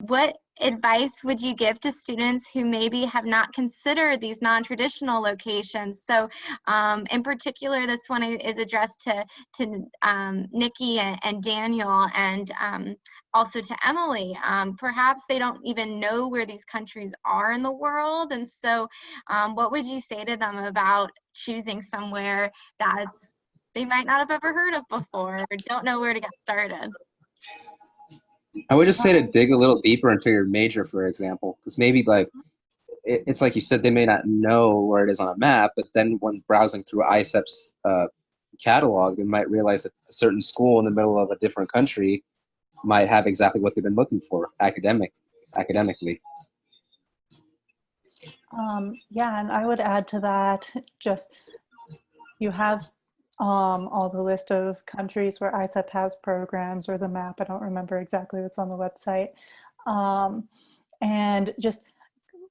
what advice would you give to students who maybe have not considered these non-traditional locations? So in particular, this one is addressed to Nikki and Daniel, and also to Emily. Perhaps they don't even know where these countries are in the world, and so what would you say to them about choosing somewhere that's they might not have ever heard of before, or don't know where to get started? I would just say to dig a little deeper into your major, for example, because maybe like it's like you said, they may not know where it is on a map, but then when browsing through ISEP's catalog, they might realize that a certain school in the middle of a different country might have exactly what they've been looking for academically. Yeah, and I would add to that, just you have all the list of countries where ISEP has programs, or the map. I don't remember exactly what's on the website. And just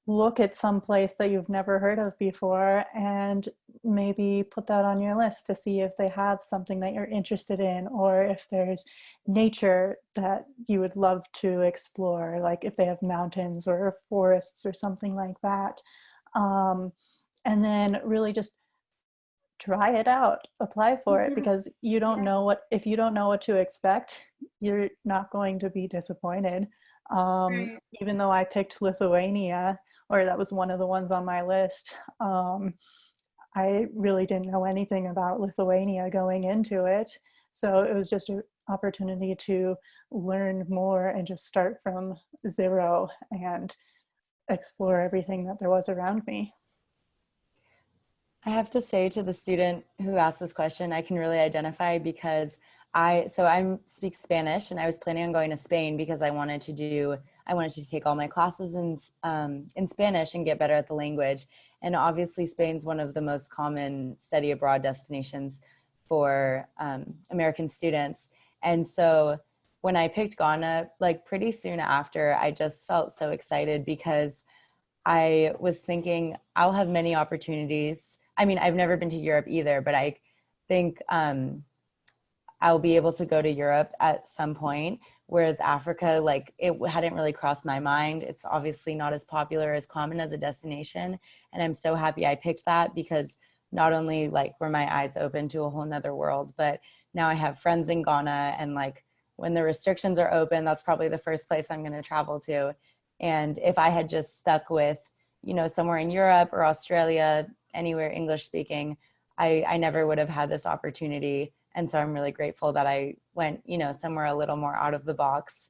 look at some place that you've never heard of before, and maybe put that on your list to see if they have something that you're interested in, or if there's nature that you would love to explore, like if they have mountains or forests or something like that. And then really just try it out, apply for it, because you don't know what, if you don't know what to expect, you're not going to be disappointed. Even though I picked Lithuania, or that was one of the ones on my list, I really didn't know anything about Lithuania going into it. So it was just an opportunity to learn more and just start from zero and explore everything that there was around me. I have to say, to the student who asked this question, I can really identify, because I speak Spanish, and I was planning on going to Spain because I wanted to take all my classes in Spanish and get better at the language. And obviously Spain's one of the most common study abroad destinations for American students. And so when I picked Ghana, like pretty soon after, I just felt so excited, because I was thinking I'll have many opportunities. I mean, I've never been to Europe either, but I think I'll be able to go to Europe at some point, whereas Africa, like, it hadn't really crossed my mind. It's obviously not as popular, as common as a destination. And I'm so happy I picked that, because not only like were my eyes open to a whole nother world, but now I have friends in Ghana, and like when the restrictions are open, that's probably the first place I'm going to travel to. And if I had just stuck with, somewhere in Europe or Australia, anywhere English speaking, I never would have had this opportunity. And so I'm really grateful that I went, somewhere a little more out of the box.